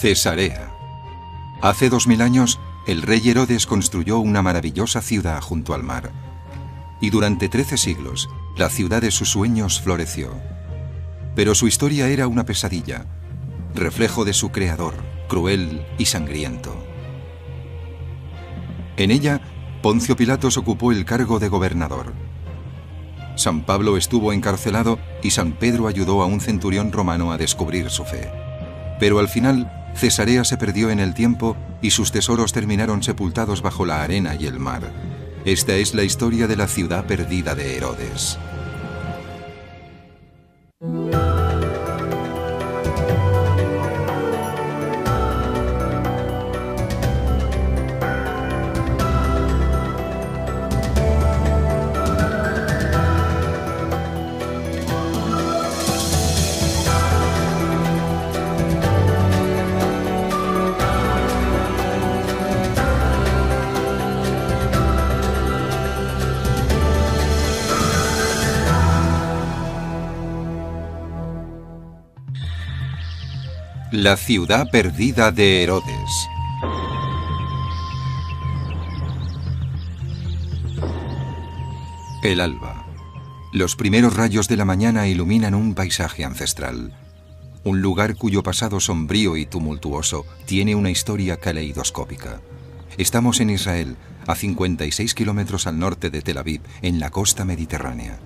Cesarea. Hace 2000 años, el rey Herodes construyó una maravillosa ciudad junto al mar. Y durante 13 siglos, la ciudad de sus sueños floreció. Pero su historia era una pesadilla, reflejo de su creador, cruel y sangriento. En ella, Poncio Pilatos ocupó el cargo de gobernador. San Pablo estuvo encarcelado y San Pedro ayudó a un centurión romano a descubrir su fe. Pero al final, Cesarea se perdió en el tiempo y sus tesoros terminaron sepultados bajo la arena y el mar. Esta es la historia de la ciudad perdida de Herodes. La ciudad perdida de Herodes. El alba. Los primeros rayos de la mañana iluminan un paisaje ancestral. Un lugar cuyo pasado sombrío y tumultuoso tiene una historia caleidoscópica. Estamos en Israel, a 56 kilómetros al norte de Tel Aviv, en la costa mediterránea.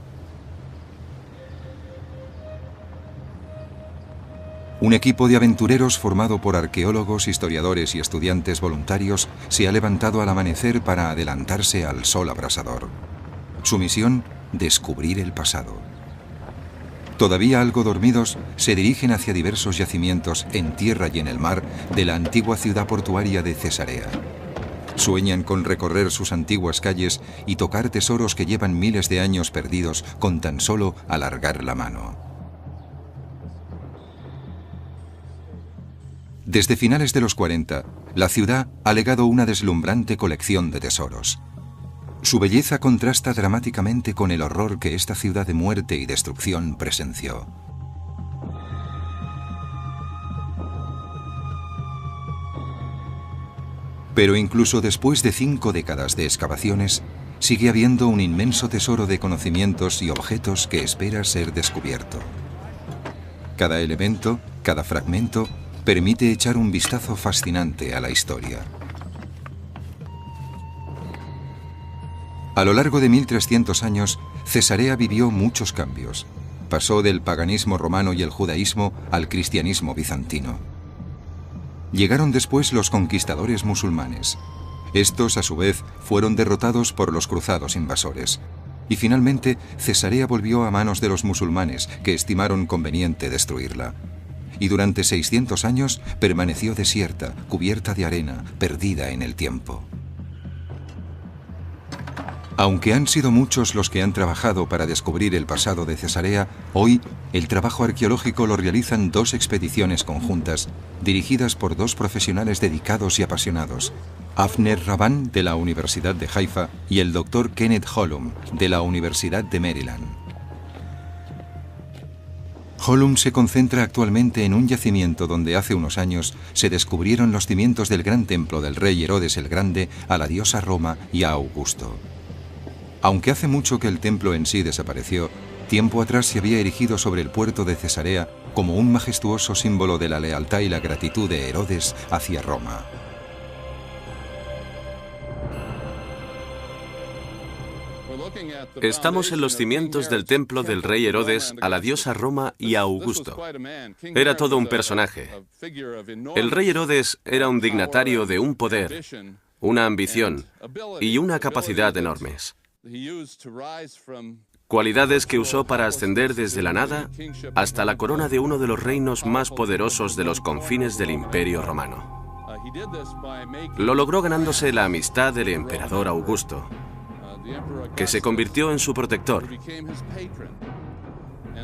Un equipo de aventureros formado por arqueólogos, historiadores y estudiantes voluntarios se ha levantado al amanecer para adelantarse al sol abrasador. Su misión, descubrir el pasado. Todavía algo dormidos, se dirigen hacia diversos yacimientos en tierra y en el mar de la antigua ciudad portuaria de Cesarea. Sueñan con recorrer sus antiguas calles y tocar tesoros que llevan miles de años perdidos con tan solo alargar la mano. Desde finales de los 40, la ciudad ha legado una deslumbrante colección de tesoros. Su belleza contrasta dramáticamente con el horror que esta ciudad de muerte y destrucción presenció. Pero incluso después de 5 décadas de excavaciones, sigue habiendo un inmenso tesoro de conocimientos y objetos que espera ser descubierto. Cada elemento, cada fragmento, permite echar un vistazo fascinante a la historia. A lo largo de 1300 años, Cesarea vivió muchos cambios. Pasó del paganismo romano y el judaísmo al cristianismo bizantino. Llegaron después los conquistadores musulmanes. Estos, a su vez, fueron derrotados por los cruzados invasores. Y finalmente, Cesarea volvió a manos de los musulmanes, que estimaron conveniente destruirla. Y durante 600 años permaneció desierta, cubierta de arena, perdida en el tiempo. Aunque han sido muchos los que han trabajado para descubrir el pasado de Cesarea, hoy el trabajo arqueológico lo realizan 2 expediciones conjuntas, dirigidas por 2 profesionales dedicados y apasionados, Avner Rabban, de la Universidad de Haifa, y el Dr. Kenneth Hollum, de la Universidad de Maryland. Hollum se concentra actualmente en un yacimiento donde hace unos años se descubrieron los cimientos del gran templo del rey Herodes el Grande a la diosa Roma y a Augusto. Aunque hace mucho que el templo en sí desapareció, tiempo atrás se había erigido sobre el puerto de Cesarea como un majestuoso símbolo de la lealtad y la gratitud de Herodes hacia Roma. Estamos en los cimientos del templo del rey Herodes a la diosa Roma y a Augusto. Era todo un personaje. El rey Herodes era un dignatario de un poder, una ambición y una capacidad enormes. Cualidades que usó para ascender desde la nada hasta la corona de uno de los reinos más poderosos de los confines del Imperio Romano. Lo logró ganándose la amistad del emperador Augusto, que se convirtió en su protector.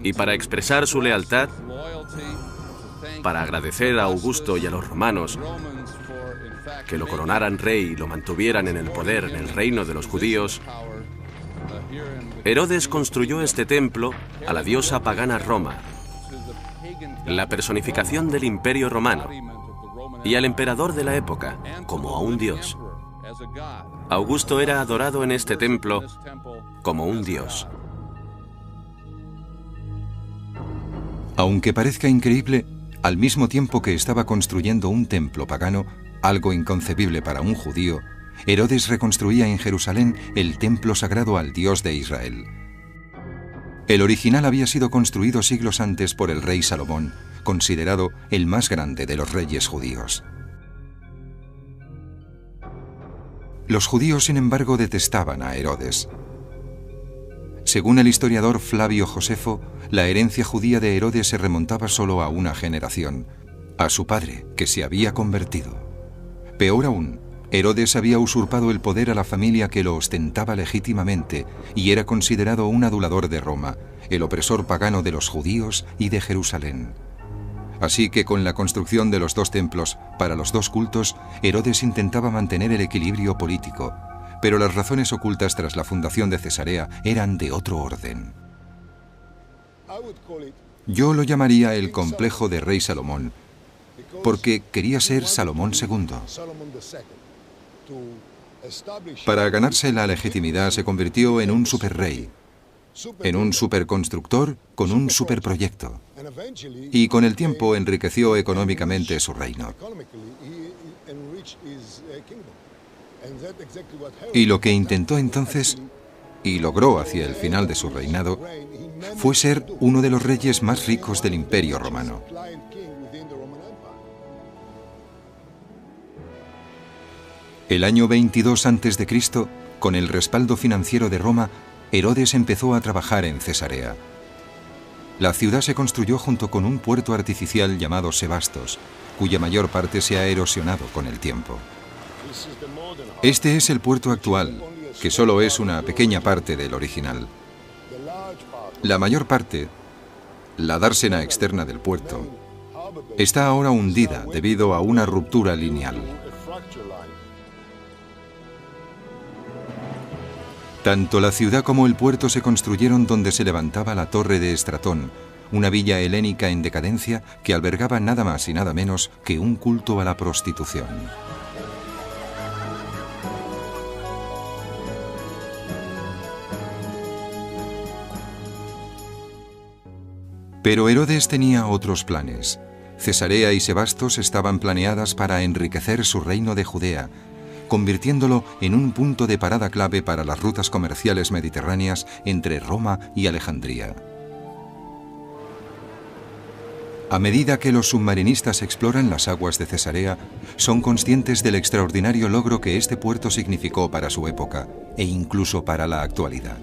Y para expresar su lealtad, para agradecer a Augusto y a los romanos que lo coronaran rey y lo mantuvieran en el poder en el reino de los judíos, Herodes construyó este templo a la diosa pagana Roma, la personificación del Imperio Romano, y al emperador de la época como a un dios. Augusto era adorado en este templo como un dios. Aunque parezca increíble, al mismo tiempo que estaba construyendo un templo pagano, algo inconcebible para un judío, Herodes reconstruía en Jerusalén el templo sagrado al Dios de Israel. El original había sido construido siglos antes por el rey Salomón, considerado el más grande de los reyes judíos. Los judíos, sin embargo, detestaban a Herodes. Según el historiador Flavio Josefo, la herencia judía de Herodes se remontaba solo a una generación, a su padre, que se había convertido. Peor aún, Herodes había usurpado el poder a la familia que lo ostentaba legítimamente y era considerado un adulador de Roma, el opresor pagano de los judíos y de Jerusalén. Así que con la construcción de los dos templos para los dos cultos, Herodes intentaba mantener el equilibrio político, pero las razones ocultas tras la fundación de Cesarea eran de otro orden. Yo lo llamaría el complejo de rey Salomón, porque quería ser Salomón II. Para ganarse la legitimidad se convirtió en un superrey, en un superconstructor con un superproyecto, y con el tiempo enriqueció económicamente su reino. Y lo que intentó entonces, y logró hacia el final de su reinado, fue ser uno de los reyes más ricos del Imperio Romano. El año 22 a.C., con el respaldo financiero de Roma, Herodes empezó a trabajar en Cesarea. La ciudad se construyó junto con un puerto artificial llamado Sebastos, cuya mayor parte se ha erosionado con el tiempo. Este es el puerto actual, que solo es una pequeña parte del original. La mayor parte, la dársena externa del puerto, está ahora hundida debido a una ruptura lineal. Tanto la ciudad como el puerto se construyeron donde se levantaba la torre de Estratón, una villa helénica en decadencia que albergaba nada más y nada menos que un culto a la prostitución. Pero Herodes tenía otros planes. Cesarea y Sebastos estaban planeadas para enriquecer su reino de Judea, convirtiéndolo en un punto de parada clave para las rutas comerciales mediterráneas entre Roma y Alejandría. A medida que los submarinistas exploran las aguas de Cesarea, son conscientes del extraordinario logro que este puerto significó para su época e incluso para la actualidad.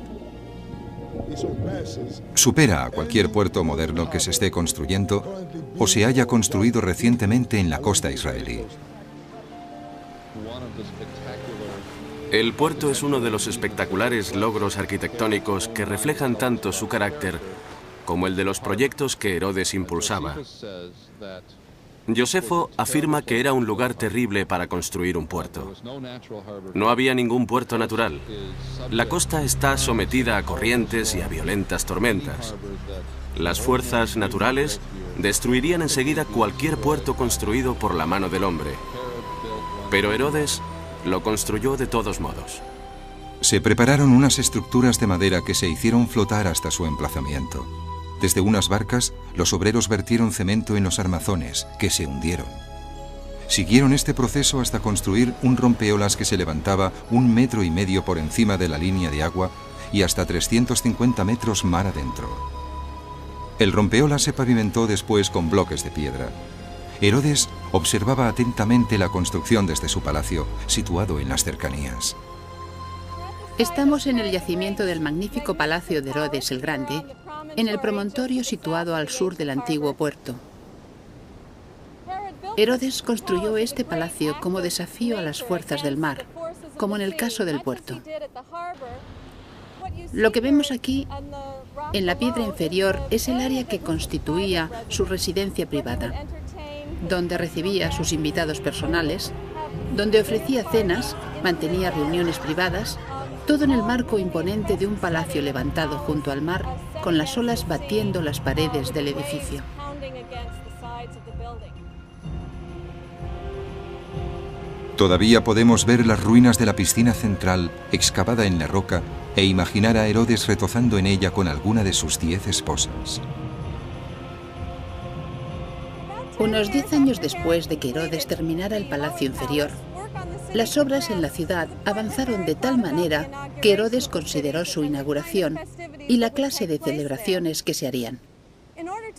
Supera a cualquier puerto moderno que se esté construyendo o se haya construido recientemente en la costa israelí. El puerto es uno de los espectaculares logros arquitectónicos que reflejan tanto su carácter como el de los proyectos que Herodes impulsaba. Josefo afirma que era un lugar terrible para construir un puerto. No había ningún puerto natural. La costa está sometida a corrientes y a violentas tormentas. Las fuerzas naturales destruirían enseguida cualquier puerto construido por la mano del hombre. Pero Herodes lo construyó de todos modos. Se prepararon unas estructuras de madera que se hicieron flotar hasta su emplazamiento. Desde unas barcas, los obreros vertieron cemento en los armazones, que se hundieron. Siguieron este proceso hasta construir un rompeolas que se levantaba 1,5 metros por encima de la línea de agua y hasta 350 metros mar adentro. El rompeolas se pavimentó después con bloques de piedra. Herodes observaba atentamente la construcción desde su palacio, situado en las cercanías. Estamos en el yacimiento del magnífico palacio de Herodes el Grande, en el promontorio situado al sur del antiguo puerto. Herodes construyó este palacio como desafío a las fuerzas del mar, como en el caso del puerto. Lo que vemos aquí, en la piedra inferior, es el área que constituía su residencia privada, donde recibía a sus invitados personales, donde ofrecía cenas, mantenía reuniones privadas, todo en el marco imponente de un palacio levantado junto al mar, con las olas batiendo las paredes del edificio. Todavía podemos ver las ruinas de la piscina central excavada en la roca e imaginar a Herodes retozando en ella con alguna de sus 10 esposas. Unos 10 años después de que Herodes terminara el palacio inferior, las obras en la ciudad avanzaron de tal manera que Herodes consideró su inauguración y la clase de celebraciones que se harían.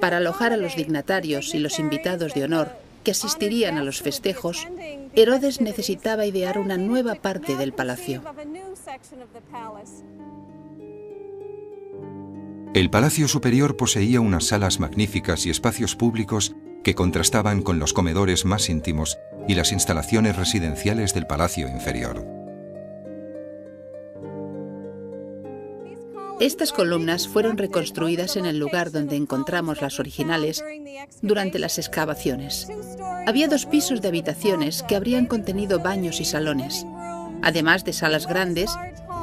Para alojar a los dignatarios y los invitados de honor que asistirían a los festejos, Herodes necesitaba idear una nueva parte del palacio. El palacio superior poseía unas salas magníficas y espacios públicos que contrastaban con los comedores más íntimos y las instalaciones residenciales del palacio inferior. Estas columnas fueron reconstruidas en el lugar donde encontramos las originales durante las excavaciones. Había 2 pisos de habitaciones que habrían contenido baños y salones, además de salas grandes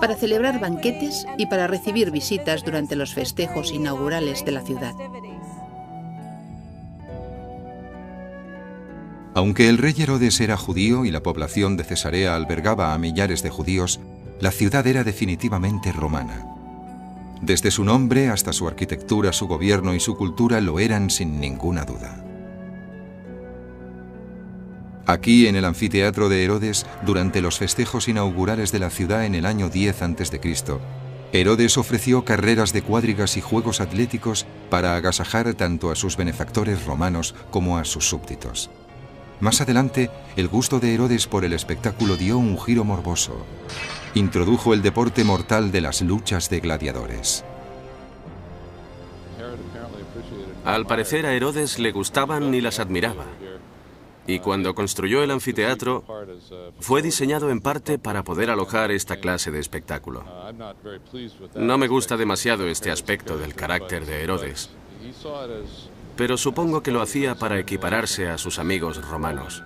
para celebrar banquetes y para recibir visitas durante los festejos inaugurales de la ciudad. Aunque el rey Herodes era judío y la población de Cesarea albergaba a millares de judíos, la ciudad era definitivamente romana. Desde su nombre hasta su arquitectura, su gobierno y su cultura lo eran sin ninguna duda. Aquí, en el anfiteatro de Herodes, durante los festejos inaugurales de la ciudad en el año 10 a.C., Herodes ofreció carreras de cuadrigas y juegos atléticos para agasajar tanto a sus benefactores romanos como a sus súbditos. Más adelante, el gusto de Herodes por el espectáculo dio un giro morboso. Introdujo el deporte mortal de las luchas de gladiadores. Al parecer a Herodes le gustaban y las admiraba. Y cuando construyó el anfiteatro, fue diseñado en parte para poder alojar esta clase de espectáculo. No me gusta demasiado este aspecto del carácter de Herodes, pero supongo que lo hacía para equipararse a sus amigos romanos.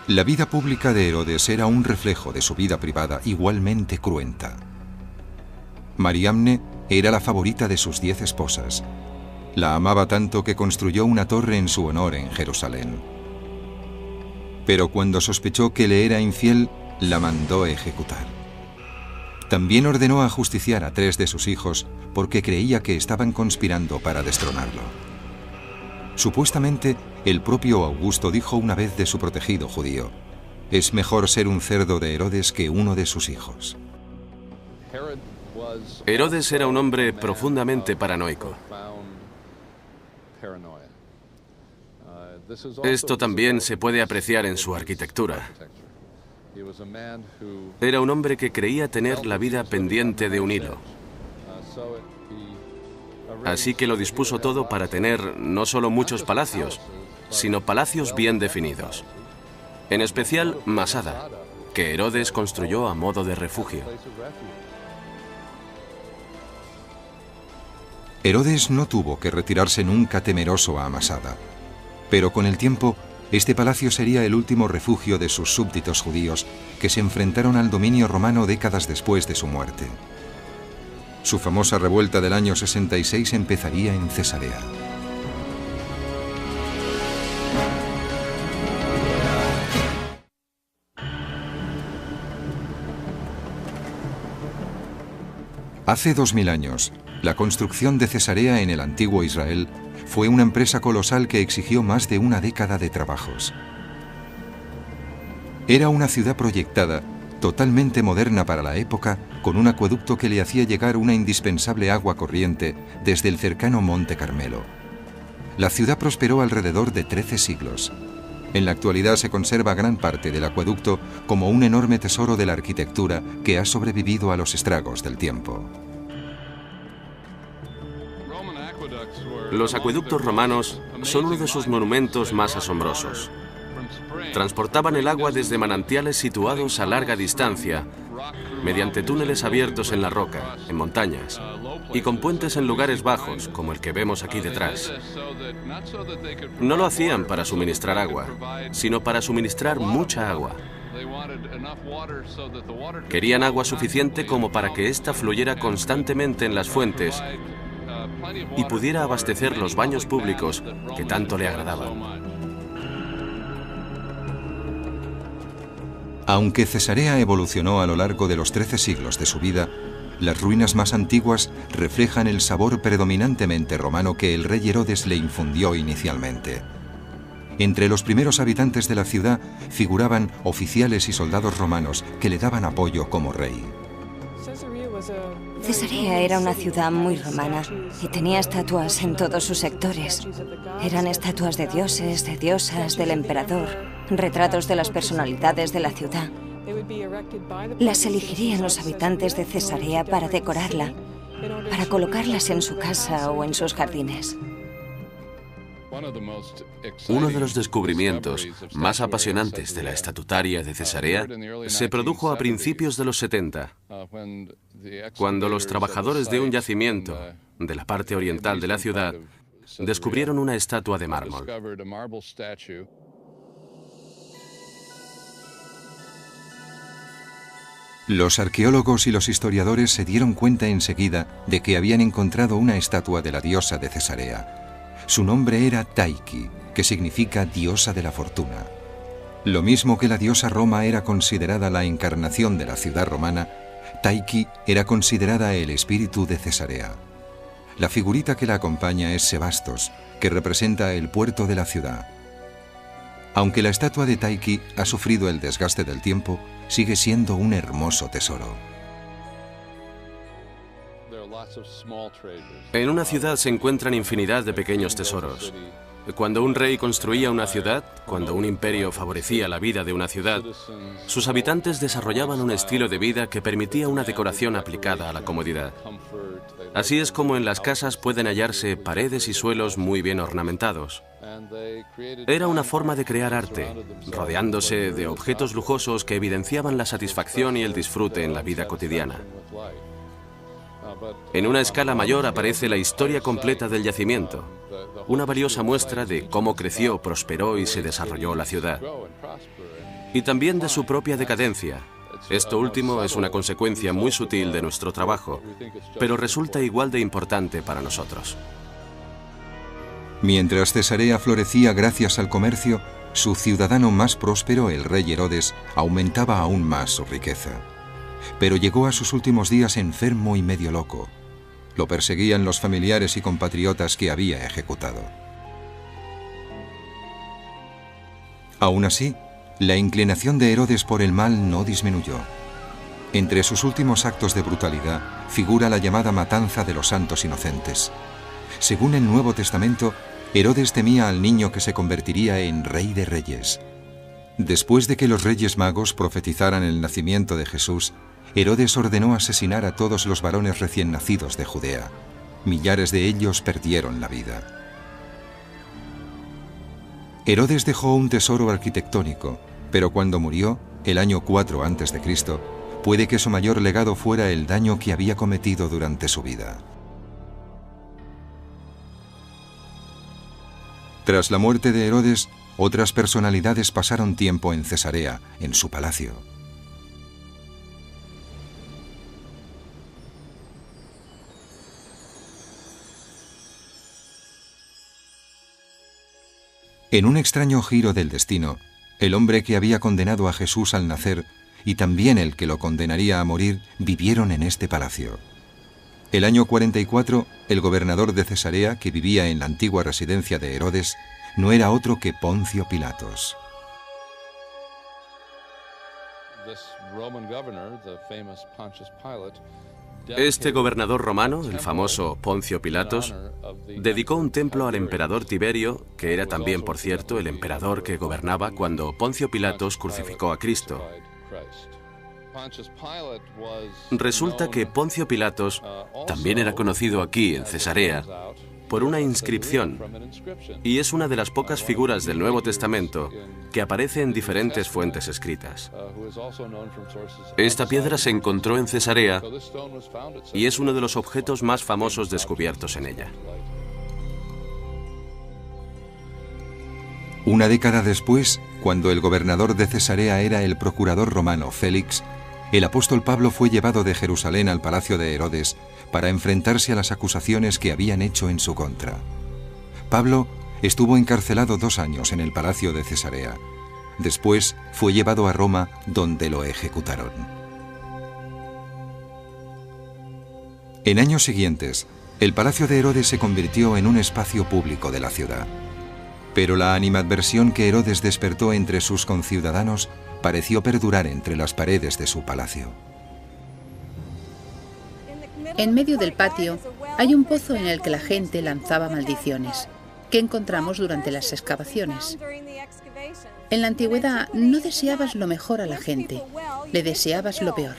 La vida pública de Herodes era un reflejo de su vida privada igualmente cruenta. Mariamne era la favorita de sus 10 esposas. La amaba tanto que construyó una torre en su honor en Jerusalén. Pero cuando sospechó que le era infiel, la mandó ejecutar. También ordenó ajusticiar a 3 de sus hijos porque creía que estaban conspirando para destronarlo. Supuestamente, el propio Augusto dijo una vez de su protegido judío: «Es mejor ser un cerdo de Herodes que uno de sus hijos». Herodes era un hombre profundamente paranoico. Esto también se puede apreciar en su arquitectura. Era un hombre que creía tener la vida pendiente de un hilo. Así que lo dispuso todo para tener no solo muchos palacios, sino palacios bien definidos. En especial Masada, que Herodes construyó a modo de refugio. Herodes no tuvo que retirarse nunca temeroso a Masada, pero con el tiempo este palacio sería el último refugio de sus súbditos judíos que se enfrentaron al dominio romano décadas después de su muerte. Su famosa revuelta del año 66 empezaría en Cesarea. Hace 2000 años, la construcción de Cesarea en el antiguo Israel fue una empresa colosal que exigió más de una década de trabajos. Era una ciudad proyectada, totalmente moderna para la época, con un acueducto que le hacía llegar una indispensable agua corriente desde el cercano Monte Carmelo. La ciudad prosperó alrededor de 13 siglos. En la actualidad se conserva gran parte del acueducto como un enorme tesoro de la arquitectura que ha sobrevivido a los estragos del tiempo. Los acueductos romanos son uno de sus monumentos más asombrosos. Transportaban el agua desde manantiales situados a larga distancia, mediante túneles abiertos en la roca, en montañas, y con puentes en lugares bajos, como el que vemos aquí detrás. No lo hacían para suministrar agua, sino para suministrar mucha agua. Querían agua suficiente como para que ésta fluyera constantemente en las fuentes y pudiera abastecer los baños públicos que tanto le agradaban. Aunque Cesarea evolucionó a lo largo de los 13 siglos de su vida, las ruinas más antiguas reflejan el sabor predominantemente romano que el rey Herodes le infundió inicialmente. Entre los primeros habitantes de la ciudad figuraban oficiales y soldados romanos que le daban apoyo como rey. Cesarea era una ciudad muy romana y tenía estatuas en todos sus sectores. Eran estatuas de dioses, de diosas, del emperador, retratos de las personalidades de la ciudad. Las elegirían los habitantes de Cesarea para decorarla, para colocarlas en su casa o en sus jardines. Uno de los descubrimientos más apasionantes de la estatutaria de Cesarea se produjo a principios de los 70, cuando los trabajadores de un yacimiento de la parte oriental de la ciudad descubrieron una estatua de mármol. Los arqueólogos y los historiadores se dieron cuenta enseguida de que habían encontrado una estatua de la diosa de Cesarea. Su nombre era Tyche, que significa diosa de la fortuna. Lo mismo que la diosa Roma era considerada la encarnación de la ciudad romana, Tyche era considerada el espíritu de Cesarea. La figurita que la acompaña es Sebastos, que representa el puerto de la ciudad. Aunque la estatua de Tyche ha sufrido el desgaste del tiempo, sigue siendo un hermoso tesoro. En una ciudad se encuentran infinidad de pequeños tesoros. Cuando un rey construía una ciudad, cuando un imperio favorecía la vida de una ciudad, sus habitantes desarrollaban un estilo de vida que permitía una decoración aplicada a la comodidad. Así es como en las casas pueden hallarse paredes y suelos muy bien ornamentados. Era una forma de crear arte, rodeándose de objetos lujosos que evidenciaban la satisfacción y el disfrute en la vida cotidiana. En una escala mayor aparece la historia completa del yacimiento, una valiosa muestra de cómo creció, prosperó y se desarrolló la ciudad. Y también de su propia decadencia. Esto último es una consecuencia muy sutil de nuestro trabajo, pero resulta igual de importante para nosotros. Mientras Cesarea florecía gracias al comercio, su ciudadano más próspero, el rey Herodes, aumentaba aún más su riqueza. Pero llegó a sus últimos días enfermo y medio loco. Lo perseguían los familiares y compatriotas que había ejecutado. Aún así, la inclinación de Herodes por el mal no disminuyó. Entre sus últimos actos de brutalidad figura la llamada matanza de los santos inocentes. Según el Nuevo Testamento, Herodes temía al niño que se convertiría en rey de reyes. Después de que los reyes magos profetizaran el nacimiento de Jesús, Herodes ordenó asesinar a todos los varones recién nacidos de Judea. Millares de ellos perdieron la vida. Herodes dejó un tesoro arquitectónico, pero cuando murió, el año 4 a.C., puede que su mayor legado fuera el daño que había cometido durante su vida. Tras la muerte de Herodes, otras personalidades pasaron tiempo en Cesarea, en su palacio. En un extraño giro del destino, el hombre que había condenado a Jesús al nacer y también el que lo condenaría a morir vivieron en este palacio. El año 44, el gobernador de Cesarea, que vivía en la antigua residencia de Herodes, no era otro que Poncio Pilatos. Este gobernador romano, el famoso Poncio Pilatos, dedicó un templo al emperador Tiberio, que era también, por cierto, el emperador que gobernaba cuando Poncio Pilatos crucificó a Cristo. Resulta que Poncio Pilatos también era conocido aquí, en Cesarea, por una inscripción, y es una de las pocas figuras del Nuevo Testamento que aparece en diferentes fuentes escritas. Esta piedra se encontró en Cesarea y es uno de los objetos más famosos descubiertos en ella. Una década después, cuando el gobernador de Cesarea era el procurador romano Félix, el apóstol Pablo fue llevado de Jerusalén al palacio de Herodes para enfrentarse a las acusaciones que habían hecho en su contra. Pablo estuvo encarcelado 2 años en el palacio de Cesarea. Después fue llevado a Roma, donde lo ejecutaron. En años siguientes, el palacio de Herodes se convirtió en un espacio público de la ciudad. Pero la animadversión que Herodes despertó entre sus conciudadanos pareció perdurar entre las paredes de su palacio. En medio del patio hay un pozo en el que la gente lanzaba maldiciones, que encontramos durante las excavaciones. En la antigüedad no deseabas lo mejor a la gente, le deseabas lo peor.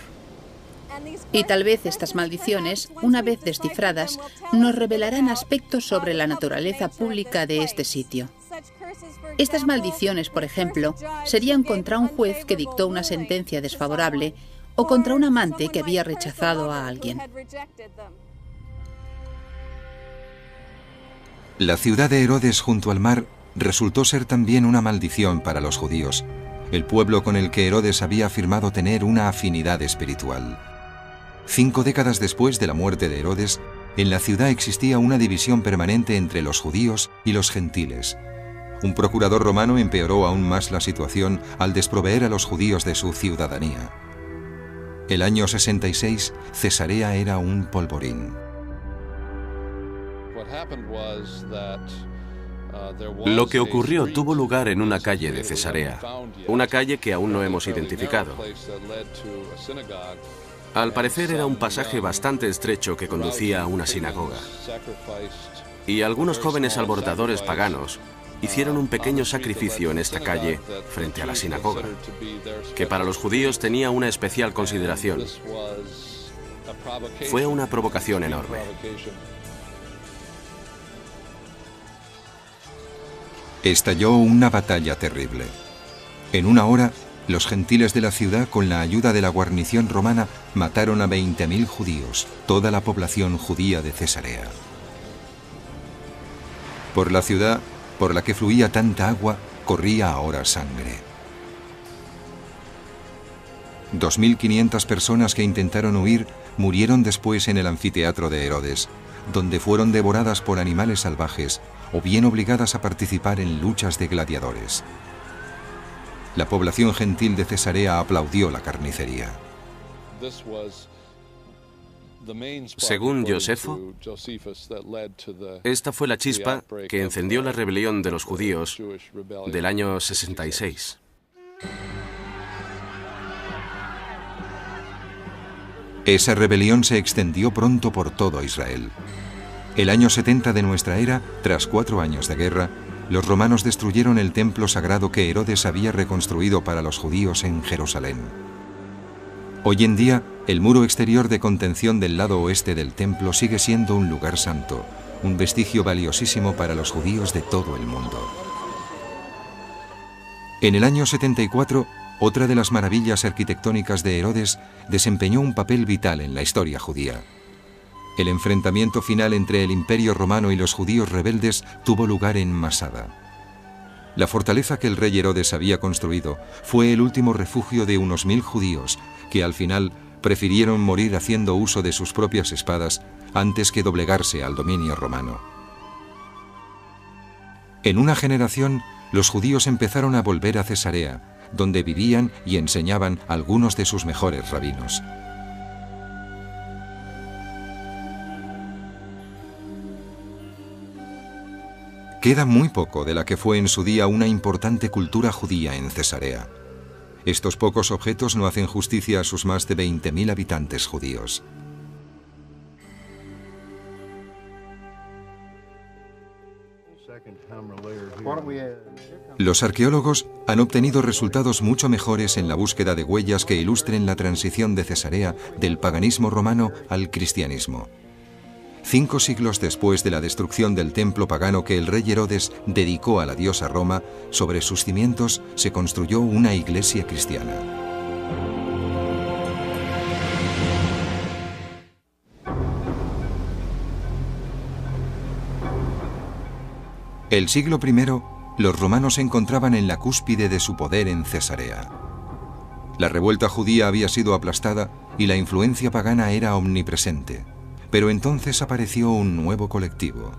Y tal vez estas maldiciones, una vez descifradas, nos revelarán aspectos sobre la naturaleza pública de este sitio. Estas maldiciones, por ejemplo, serían contra un juez que dictó una sentencia desfavorable o contra un amante que había rechazado a alguien. La ciudad de Herodes junto al mar resultó ser también una maldición para los judíos, el pueblo con el que Herodes había afirmado tener una afinidad espiritual. 5 décadas después de la muerte de Herodes, en la ciudad existía una división permanente entre los judíos y los gentiles. Un procurador romano empeoró aún más la situación al desproveer a los judíos de su ciudadanía. El año 66, Cesarea era un polvorín. Lo que ocurrió tuvo lugar en una calle de Cesarea, una calle que aún no hemos identificado. Al parecer era un pasaje bastante estrecho que conducía a una sinagoga. Y algunos jóvenes alborotadores paganos hicieron un pequeño sacrificio en esta calle frente a la sinagoga, que para los judíos tenía una especial consideración. Fue una provocación enorme. Estalló una batalla terrible. En una hora, los gentiles de la ciudad, con la ayuda de la guarnición romana, mataron a 20.000 judíos, toda la población judía de Cesarea. Por la ciudad, por la que fluía tanta agua, corría ahora sangre. 2.500 personas que intentaron huir murieron después en el anfiteatro de Herodes, donde fueron devoradas por animales salvajes o bien obligadas a participar en luchas de gladiadores. La población gentil de Cesarea aplaudió la carnicería. Según Josefo, esta fue la chispa que encendió la rebelión de los judíos del año 66. Esa rebelión se extendió pronto por todo Israel. El año 70 de nuestra era, tras 4 años de guerra, los romanos destruyeron el templo sagrado que Herodes había reconstruido para los judíos en Jerusalén. Hoy en día, el muro exterior de contención del lado oeste del templo sigue siendo un lugar santo, un vestigio valiosísimo para los judíos de todo el mundo. En el año 74, otra de las maravillas arquitectónicas de Herodes desempeñó un papel vital en la historia judía. El enfrentamiento final entre el Imperio Romano y los judíos rebeldes tuvo lugar en Masada. La fortaleza que el rey Herodes había construido fue el último refugio de unos 1000 judíos que al final prefirieron morir haciendo uso de sus propias espadas antes que doblegarse al dominio romano. En una generación, los judíos empezaron a volver a Cesarea, donde vivían y enseñaban algunos de sus mejores rabinos. Queda muy poco de la que fue en su día una importante cultura judía en Cesarea. Estos pocos objetos no hacen justicia a sus más de 20.000 habitantes judíos. Los arqueólogos han obtenido resultados mucho mejores en la búsqueda de huellas que ilustren la transición de Cesarea del paganismo romano al cristianismo. 5 siglos después de la destrucción del templo pagano que el rey Herodes dedicó a la diosa Roma, sobre sus cimientos se construyó una iglesia cristiana. El siglo I, los romanos se encontraban en la cúspide de su poder en Cesarea. La revuelta judía había sido aplastada y la influencia pagana era omnipresente. Pero entonces apareció un nuevo colectivo.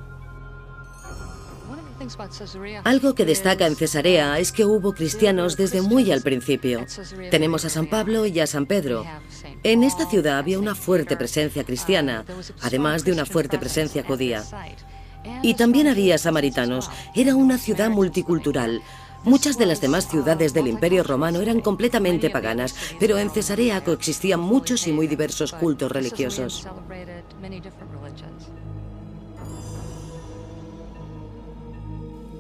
Algo que destaca en Cesarea es que hubo cristianos desde muy al principio. Tenemos a San Pablo y a San Pedro. En esta ciudad había una fuerte presencia cristiana, además de una fuerte presencia judía. Y también había samaritanos. Era una ciudad multicultural. Muchas de las demás ciudades del Imperio Romano eran completamente paganas, pero en Cesarea coexistían muchos y muy diversos cultos religiosos.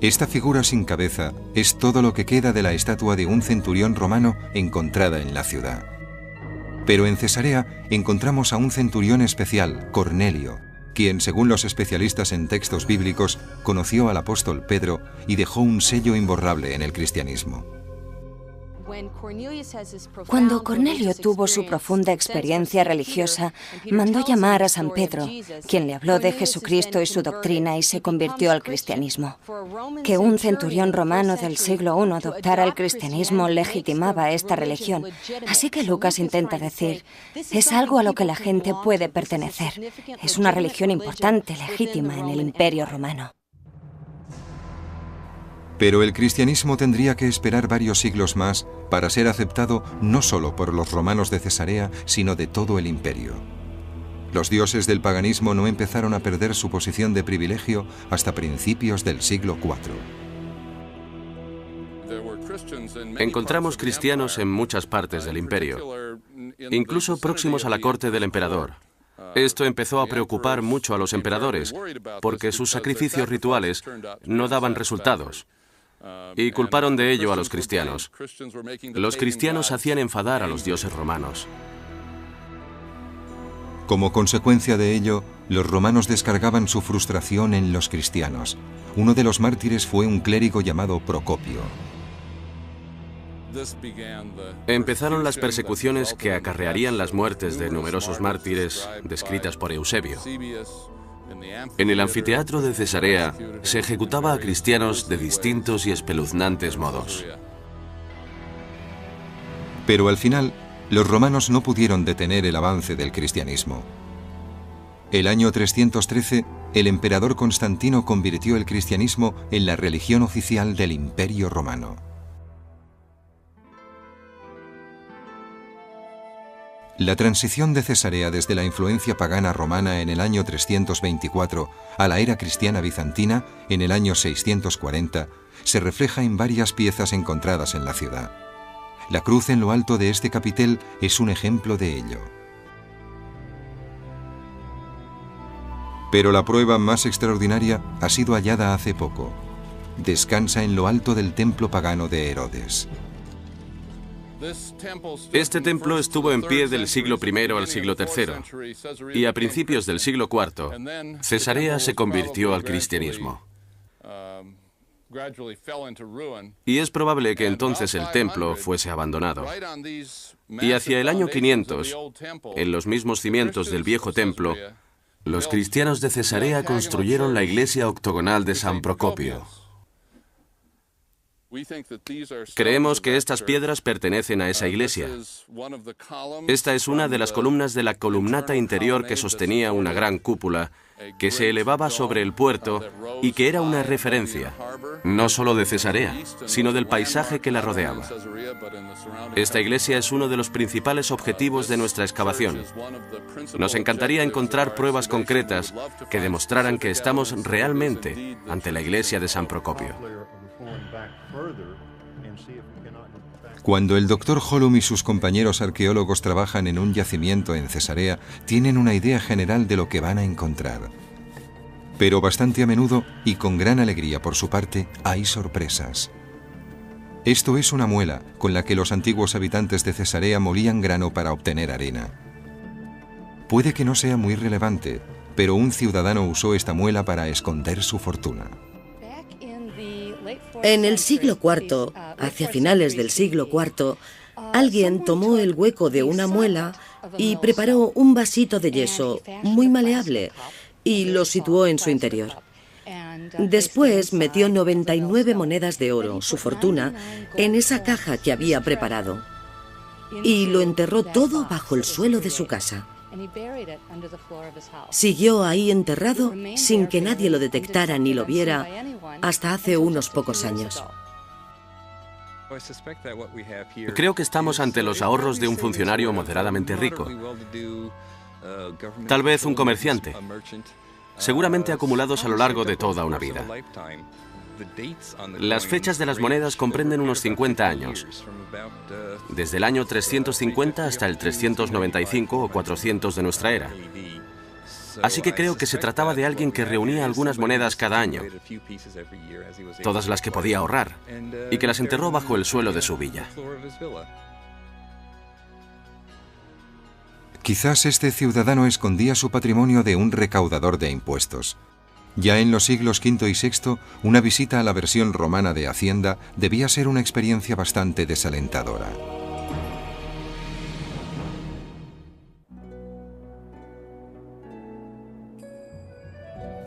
Esta figura sin cabeza es todo lo que queda de la estatua de un centurión romano encontrada en la ciudad. Pero en Cesarea encontramos a un centurión especial, Cornelio, quien, según los especialistas en textos bíblicos, conoció al apóstol Pedro y dejó un sello imborrable en el cristianismo. Cuando Cornelio tuvo su profunda experiencia religiosa, mandó llamar a San Pedro, quien le habló de Jesucristo y su doctrina, y se convirtió al cristianismo. Que un centurión romano del siglo I adoptara el cristianismo legitimaba esta religión. Así que Lucas intenta decir, es algo a lo que la gente puede pertenecer. Es una religión importante, legítima en el Imperio Romano. Pero el cristianismo tendría que esperar varios siglos más para ser aceptado no solo por los romanos de Cesarea, sino de todo el imperio. Los dioses del paganismo no empezaron a perder su posición de privilegio hasta principios del siglo IV. Encontramos cristianos en muchas partes del imperio, incluso próximos a la corte del emperador. Esto empezó a preocupar mucho a los emperadores, porque sus sacrificios rituales no daban resultados, y culparon de ello a los cristianos. Los cristianos hacían enfadar a los dioses romanos. Como consecuencia de ello, los romanos descargaban su frustración en los cristianos. Uno de los mártires fue un clérigo llamado Procopio. Empezaron las persecuciones que acarrearían las muertes de numerosos mártires descritas por Eusebio. En el anfiteatro de Cesarea se ejecutaba a cristianos de distintos y espeluznantes modos. Pero al final, los romanos no pudieron detener el avance del cristianismo. El año 313, el emperador Constantino convirtió el cristianismo en la religión oficial del Imperio Romano. La transición de Cesarea desde la influencia pagana romana en el año 324 a la era cristiana bizantina en el año 640 se refleja en varias piezas encontradas en la ciudad. La cruz en lo alto de este capitel es un ejemplo de ello. Pero la prueba más extraordinaria ha sido hallada hace poco. Descansa en lo alto del templo pagano de Herodes. Este templo estuvo en pie del siglo I al siglo III, y a principios del siglo IV, Cesarea se convirtió al cristianismo. Y es probable que entonces el templo fuese abandonado. Y hacia el año 500, en los mismos cimientos del viejo templo, los cristianos de Cesarea construyeron la iglesia octogonal de San Procopio. Creemos que estas piedras pertenecen a esa iglesia. Esta es una de las columnas de la columnata interior que sostenía una gran cúpula que se elevaba sobre el puerto y que era una referencia, no solo de Cesarea, sino del paisaje que la rodeaba. Esta iglesia es uno de los principales objetivos de nuestra excavación. Nos encantaría encontrar pruebas concretas que demostraran que estamos realmente ante la iglesia de San Procopio. Cuando el Dr. Holum y sus compañeros arqueólogos trabajan en un yacimiento en Cesarea, tienen una idea general de lo que van a encontrar. Pero bastante a menudo, y con gran alegría por su parte, hay sorpresas. Esto es una muela con la que los antiguos habitantes de Cesarea molían grano para obtener arena. Puede que no sea muy relevante, pero un ciudadano usó esta muela para esconder su fortuna. En el siglo IV, hacia finales del siglo IV, alguien tomó el hueco de una muela y preparó un vasito de yeso muy maleable y lo situó en su interior. Después metió 99 monedas de oro, su fortuna, en esa caja que había preparado. y lo enterró todo bajo el suelo de su casa. Siguió ahí enterrado sin que nadie lo detectara ni lo viera hasta hace unos pocos años. Creo que estamos ante los ahorros de un funcionario moderadamente rico. Tal vez un comerciante, seguramente acumulados a lo largo de toda una vida. Las fechas de las monedas comprenden unos 50 años, desde el año 350 hasta el 395 o 400 de nuestra era. Así que creo que se trataba de alguien que reunía algunas monedas cada año, todas las que podía ahorrar, y que las enterró bajo el suelo de su villa. Quizás este ciudadano escondía su patrimonio de un recaudador de impuestos. Ya en los siglos V y VI, una visita a la versión romana de Hacienda debía ser una experiencia bastante desalentadora.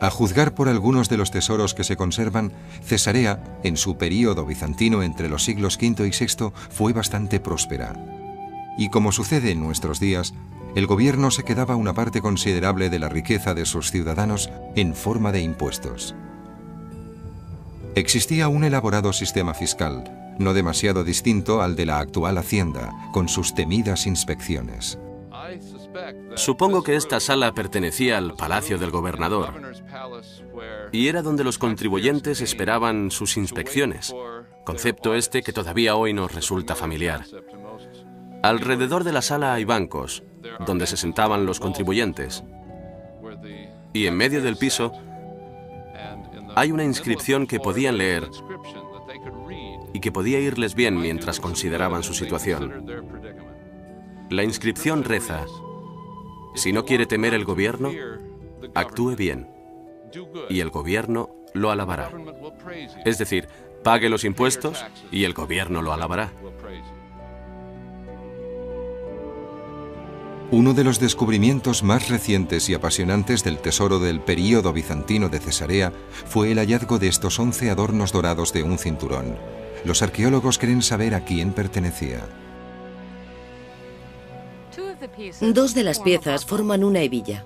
A juzgar por algunos de los tesoros que se conservan, Cesarea, en su período bizantino entre los siglos V y VI, fue bastante próspera. Y como sucede en nuestros días, el gobierno se quedaba una parte considerable de la riqueza de sus ciudadanos en forma de impuestos. Existía un elaborado sistema fiscal, no demasiado distinto al de la actual Hacienda, con sus temidas inspecciones. Supongo que esta sala pertenecía al palacio del gobernador y era donde los contribuyentes esperaban sus inspecciones, concepto este que todavía hoy nos resulta familiar. Alrededor de la sala hay bancos, donde se sentaban los contribuyentes, y en medio del piso hay una inscripción que podían leer y que podía irles bien mientras consideraban su situación. La inscripción reza: si no quiere temer el gobierno, actúe bien, y el gobierno lo alabará. Es decir, pague los impuestos y el gobierno lo alabará. Uno de los descubrimientos más recientes y apasionantes del tesoro del período bizantino de Cesarea fue el hallazgo de estos 11 adornos dorados de un cinturón. Los arqueólogos creen saber a quién pertenecía. Dos de las piezas forman una hebilla.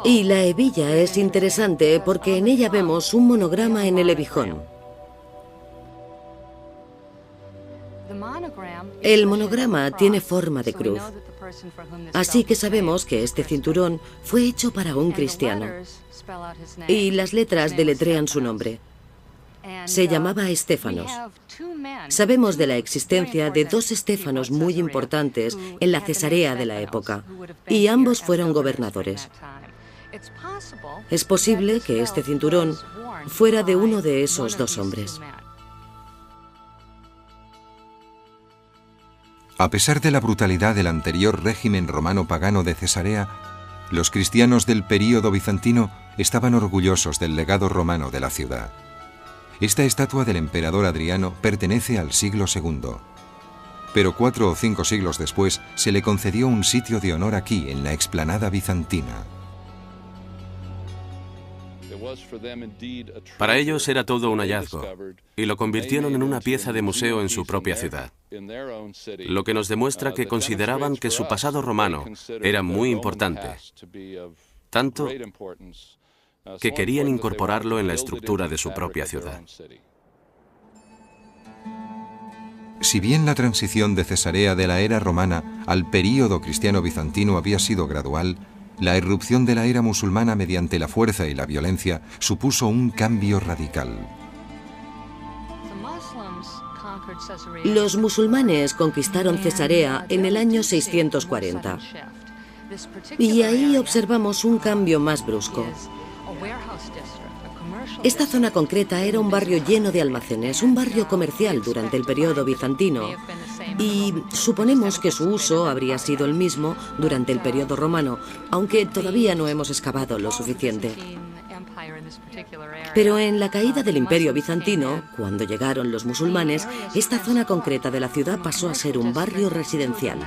Y la hebilla es interesante porque en ella vemos un monograma en el hebijón. El monograma tiene forma de cruz, así que sabemos que este cinturón fue hecho para un cristiano. Y las letras deletrean su nombre. Se llamaba Estéfanos. Sabemos de la existencia de dos Estéfanos muy importantes en la Cesarea de la época, y ambos fueron gobernadores. Es posible que este cinturón fuera de uno de esos dos hombres. A pesar de la brutalidad del anterior régimen romano pagano de Cesarea, los cristianos del período bizantino estaban orgullosos del legado romano de la ciudad. Esta estatua del emperador Adriano pertenece al siglo II, pero 4 o 5 siglos después se le concedió un sitio de honor aquí, en la explanada bizantina. Para ellos era todo un hallazgo, y lo convirtieron en una pieza de museo en su propia ciudad, lo que nos demuestra que consideraban que su pasado romano era muy importante, tanto que querían incorporarlo en la estructura de su propia ciudad. Si bien la transición de Cesarea de la era romana al período cristiano bizantino había sido gradual, la irrupción de la era musulmana mediante la fuerza y la violencia supuso un cambio radical. Los musulmanes conquistaron Cesarea en el año 640. Y ahí observamos un cambio más brusco. Esta zona concreta era un barrio lleno de almacenes, un barrio comercial durante el periodo bizantino, y suponemos que su uso habría sido el mismo durante el periodo romano, aunque todavía no hemos excavado lo suficiente. Pero en la caída del Imperio bizantino, cuando llegaron los musulmanes, esta zona concreta de la ciudad pasó a ser un barrio residencial.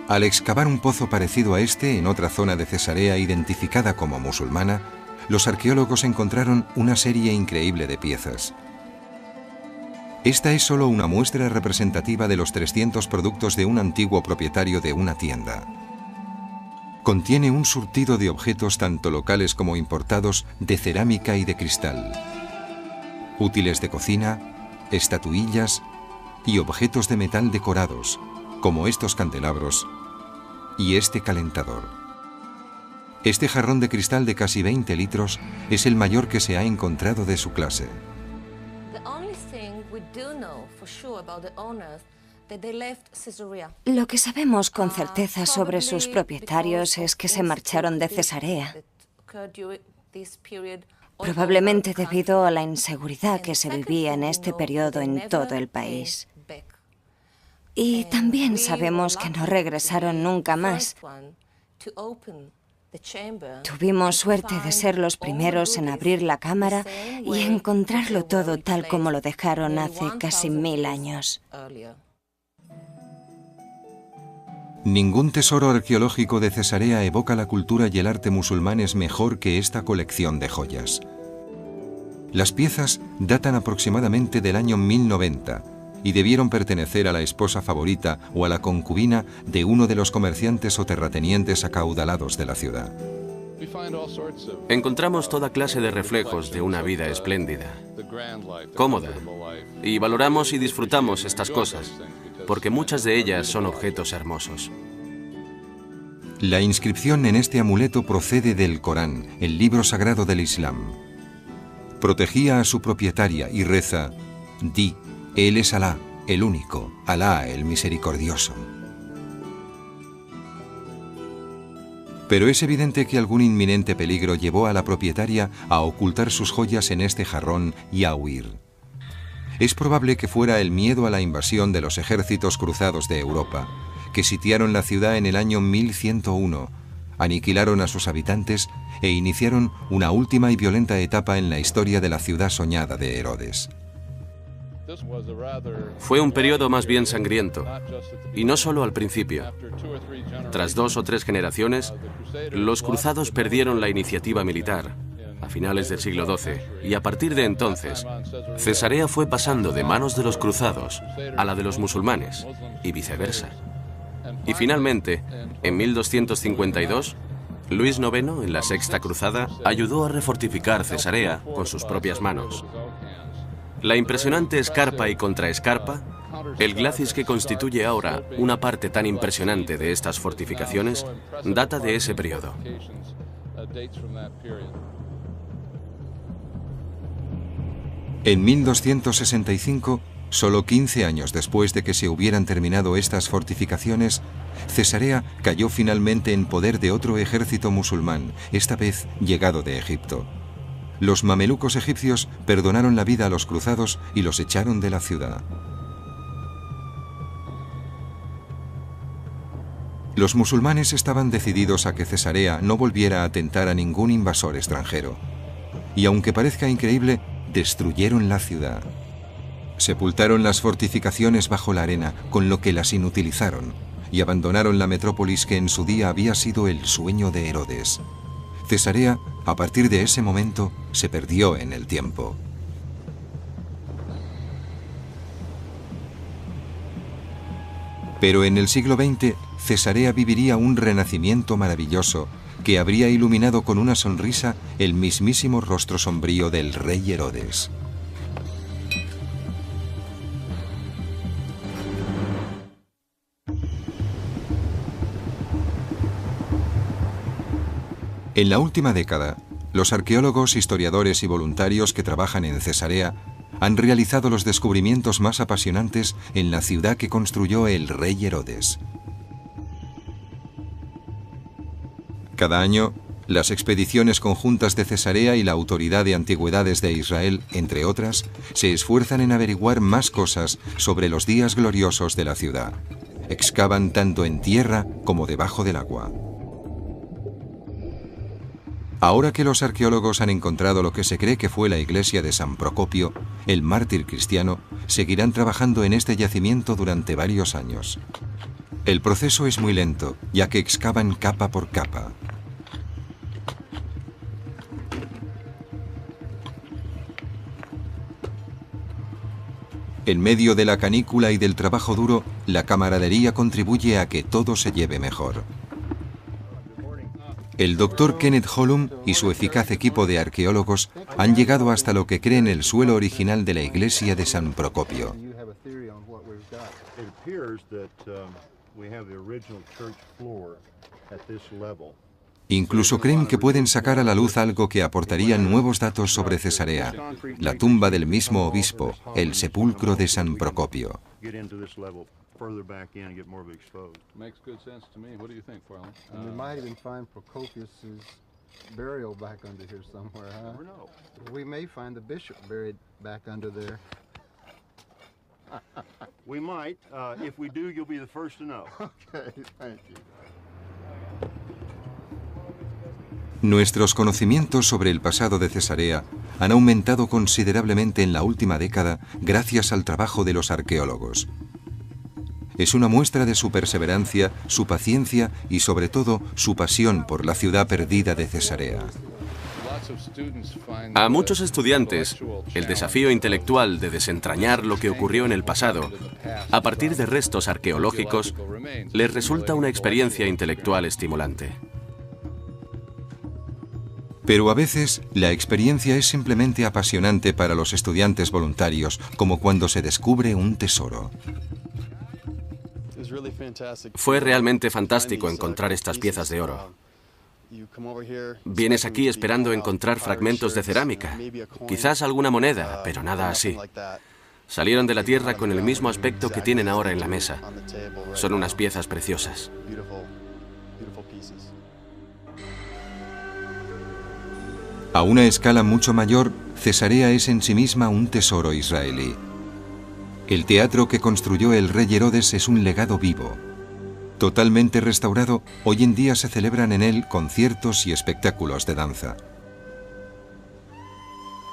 Al excavar un pozo parecido a este en otra zona de Cesarea identificada como musulmana, los arqueólogos encontraron una serie increíble de piezas. Esta es solo una muestra representativa de los 300 productos de un antiguo propietario de una tienda. Contiene un surtido de objetos tanto locales como importados de cerámica y de cristal, útiles de cocina, estatuillas y objetos de metal decorados, como estos candelabros y este calentador. Este jarrón de cristal de casi 20 litros es el mayor que se ha encontrado de su clase. Lo que sabemos con certeza sobre sus propietarios es que se marcharon de Cesarea, probablemente debido a la inseguridad que se vivía en este periodo en todo el país. Y también sabemos que no regresaron nunca más. Tuvimos suerte de ser los primeros en abrir la cámara y encontrarlo todo tal como lo dejaron hace casi 1000 años. Ningún tesoro arqueológico de Cesarea evoca la cultura y el arte musulmanes mejor que esta colección de joyas. Las piezas datan aproximadamente del año 1090 y debieron pertenecer a la esposa favorita o a la concubina de uno de los comerciantes o terratenientes acaudalados de la ciudad. Encontramos toda clase de reflejos de una vida espléndida, cómoda, y valoramos y disfrutamos estas cosas, porque muchas de ellas son objetos hermosos. La inscripción en este amuleto procede del Corán, el libro sagrado del Islam. Protegía a su propietaria y reza: di, Él es Alá, el único, Alá, el misericordioso. Pero es evidente que algún inminente peligro llevó a la propietaria a ocultar sus joyas en este jarrón y a huir. Es probable que fuera el miedo a la invasión de los ejércitos cruzados de Europa, que sitiaron la ciudad en el año 1101, aniquilaron a sus habitantes e iniciaron una última y violenta etapa en la historia de la ciudad soñada de Herodes. Fue un periodo más bien sangriento, y no solo al principio. Tras 2 o 3 generaciones, los cruzados perdieron la iniciativa militar a finales del siglo XII, y a partir de entonces, Cesarea fue pasando de manos de los cruzados a la de los musulmanes, y viceversa. Y finalmente, en 1252, Luis IX, en la Sexta Cruzada, ayudó a refortificar Cesarea con sus propias manos. La impresionante escarpa y contraescarpa, el glacis que constituye ahora una parte tan impresionante de estas fortificaciones, data de ese periodo. En 1265, solo 15 años después de que se hubieran terminado estas fortificaciones, Cesarea cayó finalmente en poder de otro ejército musulmán, esta vez llegado de Egipto. Los mamelucos egipcios perdonaron la vida a los cruzados y los echaron de la ciudad. Los musulmanes estaban decididos a que Cesarea no volviera a tentar a ningún invasor extranjero. Y aunque parezca increíble, destruyeron la ciudad. Sepultaron las fortificaciones bajo la arena, con lo que las inutilizaron, y abandonaron la metrópolis que en su día había sido el sueño de Herodes. Cesarea, a partir de ese momento, se perdió en el tiempo. Pero en el siglo XX, Cesarea viviría un renacimiento maravilloso que habría iluminado con una sonrisa el mismísimo rostro sombrío del rey Herodes. En la última década, los arqueólogos, historiadores y voluntarios que trabajan en Cesarea han realizado los descubrimientos más apasionantes en la ciudad que construyó el rey Herodes. Cada año, las expediciones conjuntas de Cesarea y la Autoridad de Antigüedades de Israel, entre otras, se esfuerzan en averiguar más cosas sobre los días gloriosos de la ciudad. Excavan tanto en tierra como debajo del agua. Ahora que los arqueólogos han encontrado lo que se cree que fue la iglesia de San Procopio, el mártir cristiano, seguirán trabajando en este yacimiento durante varios años. El proceso es muy lento, ya que excavan capa por capa. En medio de la canícula y del trabajo duro, la camaradería contribuye a que todo se lleve mejor. El doctor Kenneth Hollum y su eficaz equipo de arqueólogos han llegado hasta lo que creen el suelo original de la iglesia de San Procopio. Incluso creen que pueden sacar a la luz algo que aportaría nuevos datos sobre Cesarea, la tumba del mismo obispo, el sepulcro de San Procopio. We might. If we do, you'll be the first to know. Okay, thank you. Nuestros conocimientos sobre el pasado de Cesarea han aumentado considerablemente en la última década gracias al trabajo de los arqueólogos. Es una muestra de su perseverancia, su paciencia y sobre todo su pasión por la ciudad perdida de Cesarea. A muchos estudiantes, el desafío intelectual de desentrañar lo que ocurrió en el pasado, a partir de restos arqueológicos, les resulta una experiencia intelectual estimulante. Pero a veces la experiencia es simplemente apasionante para los estudiantes voluntarios, como cuando se descubre un tesoro. Fue realmente fantástico encontrar estas piezas de oro. Vienes aquí esperando encontrar fragmentos de cerámica, quizás alguna moneda, pero nada así. Salieron de la tierra con el mismo aspecto que tienen ahora en la mesa. Son unas piezas preciosas. A una escala mucho mayor, Cesarea es en sí misma un tesoro israelí. El teatro que construyó el rey Herodes es un legado vivo. Totalmente restaurado, hoy en día se celebran en él conciertos y espectáculos de danza.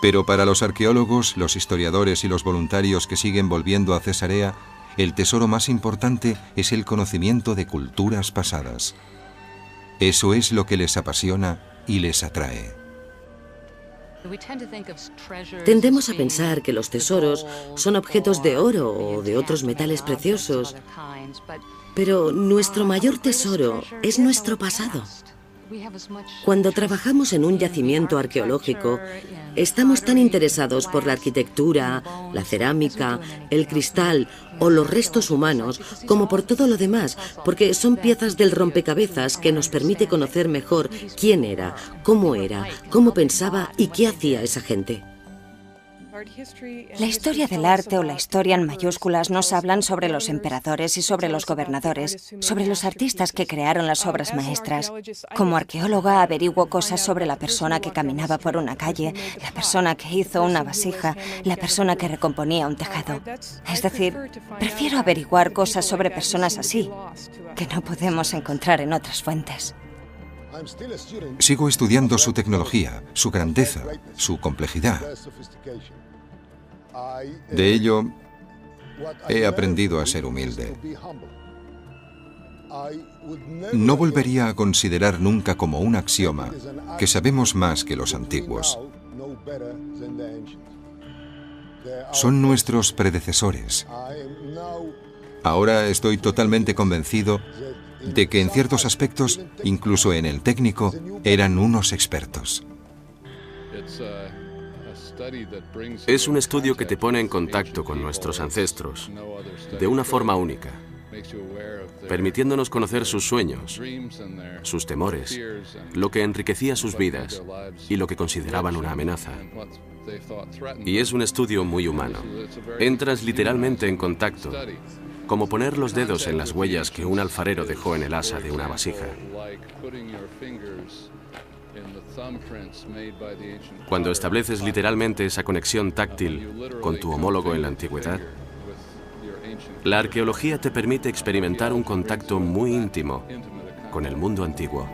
Pero para los arqueólogos, los historiadores y los voluntarios que siguen volviendo a Cesarea, el tesoro más importante es el conocimiento de culturas pasadas. Eso es lo que les apasiona y les atrae. Tendemos a pensar que los tesoros son objetos de oro o de otros metales preciosos, pero nuestro mayor tesoro es nuestro pasado. Cuando trabajamos en un yacimiento arqueológico, estamos tan interesados por la arquitectura, la cerámica, el cristal o los restos humanos como por todo lo demás, porque son piezas del rompecabezas que nos permite conocer mejor quién era, cómo pensaba y qué hacía esa gente. La historia del arte o la historia en mayúsculas nos hablan sobre los emperadores y sobre los gobernadores, sobre los artistas que crearon las obras maestras. Como arqueóloga averiguo cosas sobre la persona que caminaba por una calle, la persona que hizo una vasija, la persona que recomponía un tejado. Es decir, prefiero averiguar cosas sobre personas así, que no podemos encontrar en otras fuentes. Sigo estudiando su tecnología, su grandeza, su complejidad. De ello, he aprendido a ser humilde. No volvería a considerar nunca como un axioma que sabemos más que los antiguos. Son nuestros predecesores. Ahora estoy totalmente convencido de que en ciertos aspectos, incluso en el técnico, eran unos expertos. Es un estudio que te pone en contacto con nuestros ancestros de una forma única, permitiéndonos conocer sus sueños, sus temores, lo que enriquecía sus vidas y lo que consideraban una amenaza. Y es un estudio muy humano. Entras literalmente en contacto, como poner los dedos en las huellas que un alfarero dejó en el asa de una vasija. Cuando estableces literalmente esa conexión táctil con tu homólogo en la antigüedad, la arqueología te permite experimentar un contacto muy íntimo con el mundo antiguo.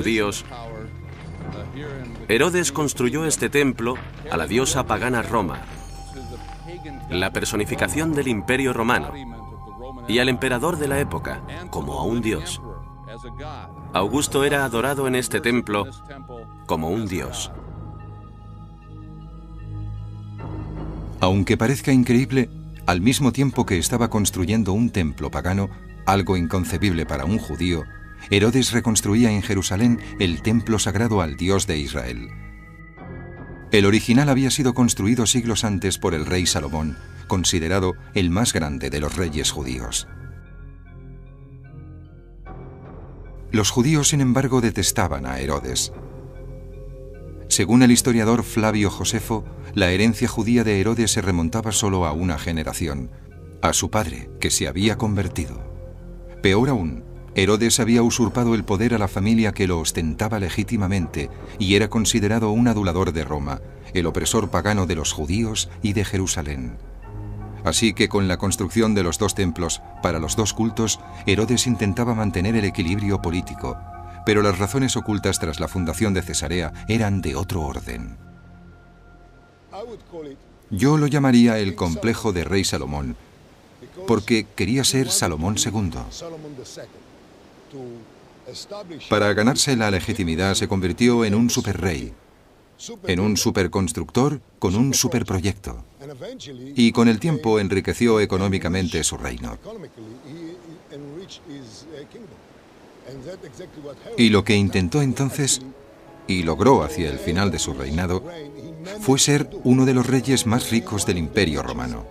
judíos, Herodes construyó este templo a la diosa pagana Roma, la personificación del Imperio Romano, y al emperador de la época, como a un dios. Augusto era adorado en este templo como un dios. Aunque parezca increíble, al mismo tiempo que estaba construyendo un templo pagano, algo inconcebible para un judío, Herodes reconstruía en Jerusalén el templo sagrado al Dios de Israel. El original había sido construido siglos antes por el rey Salomón, considerado el más grande de los reyes judíos. Los judíos, sin embargo, detestaban a Herodes. Según el historiador Flavio Josefo, la herencia judía de Herodes se remontaba solo a una generación, a su padre, que se había convertido. Peor aún, Herodes había usurpado el poder a la familia que lo ostentaba legítimamente y era considerado un adulador de Roma, el opresor pagano de los judíos y de Jerusalén. Así que con la construcción de los dos templos para los dos cultos, Herodes intentaba mantener el equilibrio político, pero las razones ocultas tras la fundación de Cesarea eran de otro orden. Yo lo llamaría el complejo de rey Salomón, porque quería ser Salomón II. Para ganarse la legitimidad se convirtió en un superrey, en un superconstructor con un superproyecto, y con el tiempo enriqueció económicamente su reino. Y lo que intentó entonces, y logró hacia el final de su reinado, fue ser uno de los reyes más ricos del Imperio Romano.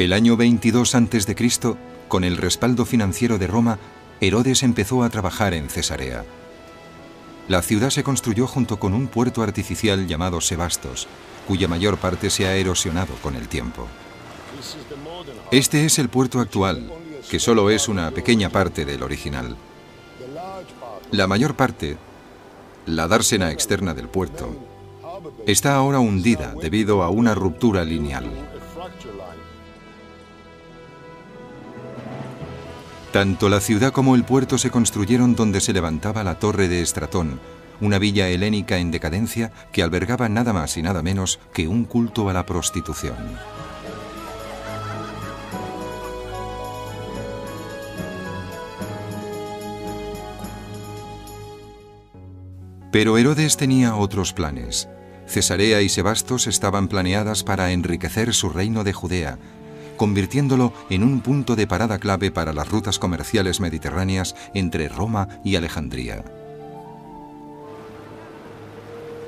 El año 22 a.C., con el respaldo financiero de Roma, Herodes empezó a trabajar en Cesarea. La ciudad se construyó junto con un puerto artificial llamado Sebastos, cuya mayor parte se ha erosionado con el tiempo. Este es el puerto actual, que solo es una pequeña parte del original. La mayor parte, la dársena externa del puerto, está ahora hundida debido a una ruptura lineal. Tanto la ciudad como el puerto se construyeron donde se levantaba la torre de Estratón, una villa helénica en decadencia que albergaba nada más y nada menos que un culto a la prostitución. Pero Herodes tenía otros planes. Cesarea y Sebastos estaban planeadas para enriquecer su reino de Judea, convirtiéndolo en un punto de parada clave para las rutas comerciales mediterráneas entre Roma y Alejandría.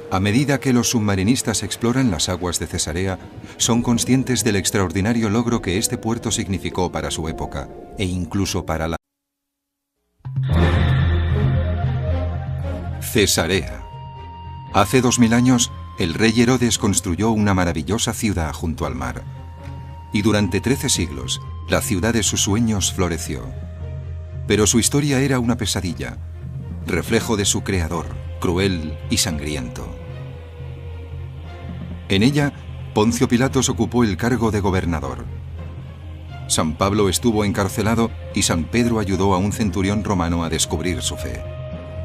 A medida que los submarinistas exploran las aguas de Cesarea, son conscientes del extraordinario logro que este puerto significó para su época, e incluso para la... Cesarea. Hace 2000 años, el rey Herodes construyó una maravillosa ciudad junto al mar. Y durante 13 siglos, la ciudad de sus sueños floreció. Pero su historia era una pesadilla, reflejo de su creador, cruel y sangriento. En ella, Poncio Pilatos ocupó el cargo de gobernador. San Pablo estuvo encarcelado y San Pedro ayudó a un centurión romano a descubrir su fe.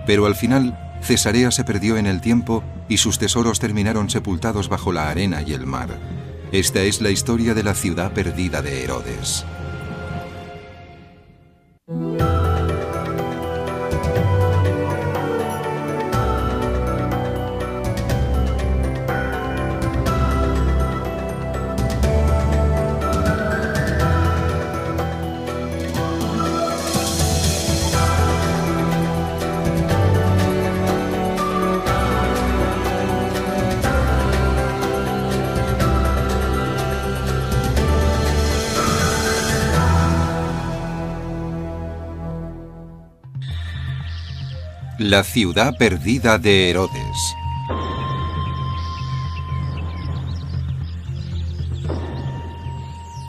Pero al final, Cesarea se perdió en el tiempo y sus tesoros terminaron sepultados bajo la arena y el mar. Esta es la historia de la ciudad perdida de Herodes. La ciudad perdida de Herodes.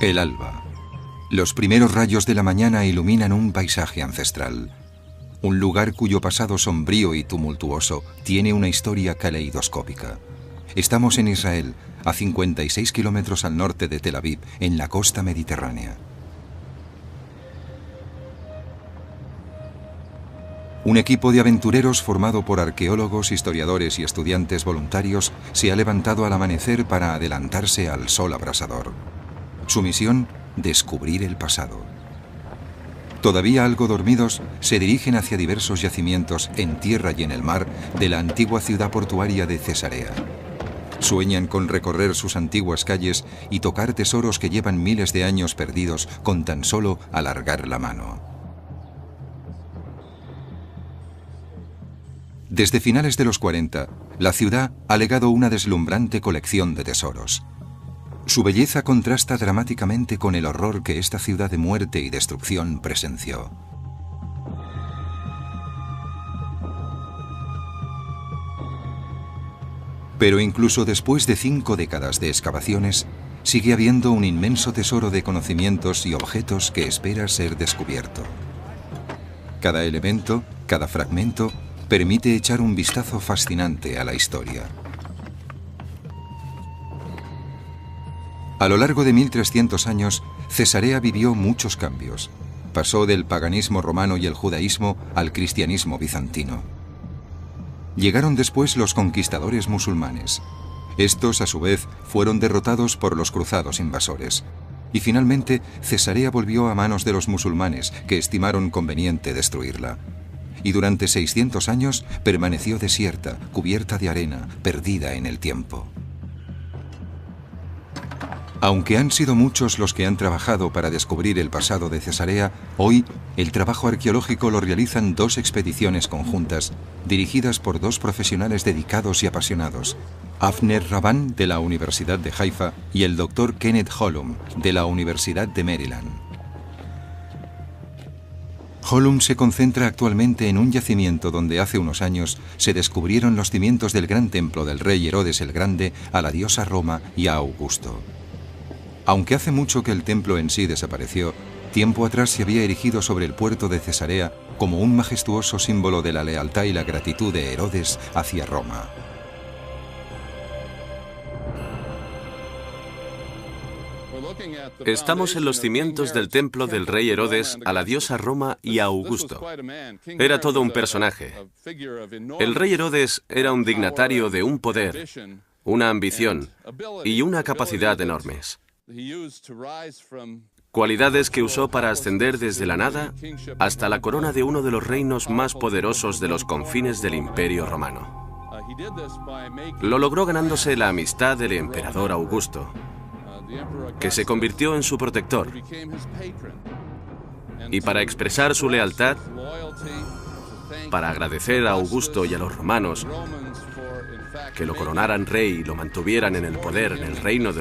El alba. Los primeros rayos de la mañana iluminan un paisaje ancestral. Un lugar cuyo pasado sombrío y tumultuoso tiene una historia caleidoscópica. Estamos en Israel, a 56 kilómetros al norte de Tel Aviv, en la costa mediterránea. Un equipo de aventureros formado por arqueólogos, historiadores y estudiantes voluntarios se ha levantado al amanecer para adelantarse al sol abrasador. Su misión, descubrir el pasado. Todavía algo dormidos, se dirigen hacia diversos yacimientos en tierra y en el mar de la antigua ciudad portuaria de Cesarea. Sueñan con recorrer sus antiguas calles y tocar tesoros que llevan miles de años perdidos con tan solo alargar la mano. Desde finales de los 40, la ciudad ha legado una deslumbrante colección de tesoros. Su belleza contrasta dramáticamente con el horror que esta ciudad de muerte y destrucción presenció. Pero incluso después de 5 décadas de excavaciones, sigue habiendo un inmenso tesoro de conocimientos y objetos que espera ser descubierto. Cada elemento, cada fragmento, permite echar un vistazo fascinante a la historia. A lo largo de 1300 años, Cesarea vivió muchos cambios. Pasó del paganismo romano y el judaísmo al cristianismo bizantino. Llegaron después los conquistadores musulmanes. Estos, a su vez, fueron derrotados por los cruzados invasores. Y finalmente, Cesarea volvió a manos de los musulmanes, que estimaron conveniente destruirla. Y durante 600 años permaneció desierta, cubierta de arena, perdida en el tiempo. Aunque han sido muchos los que han trabajado para descubrir el pasado de Cesarea, hoy el trabajo arqueológico lo realizan 2 expediciones conjuntas, dirigidas por 2 profesionales dedicados y apasionados, Avner Rabban de la Universidad de Haifa y el Dr. Kenneth Holum de la Universidad de Maryland. Holum se concentra actualmente en un yacimiento donde hace unos años se descubrieron los cimientos del gran templo del rey Herodes el Grande a la diosa Roma y a Augusto. Aunque hace mucho que el templo en sí desapareció, tiempo atrás se había erigido sobre el puerto de Cesarea como un majestuoso símbolo de la lealtad y la gratitud de Herodes hacia Roma. Estamos en los cimientos del templo del rey Herodes a la diosa Roma y a Augusto. Era todo un personaje. El rey Herodes era un dignatario de un poder, una ambición y una capacidad enormes. Cualidades que usó para ascender desde la nada hasta la corona de uno de los reinos más poderosos de los confines del Imperio Romano. Lo logró ganándose la amistad del emperador Augusto, que se convirtió en su protector. Y para expresar su lealtad, para agradecer a Augusto y a los romanos que lo coronaran rey y lo mantuvieran en el poder en el reino de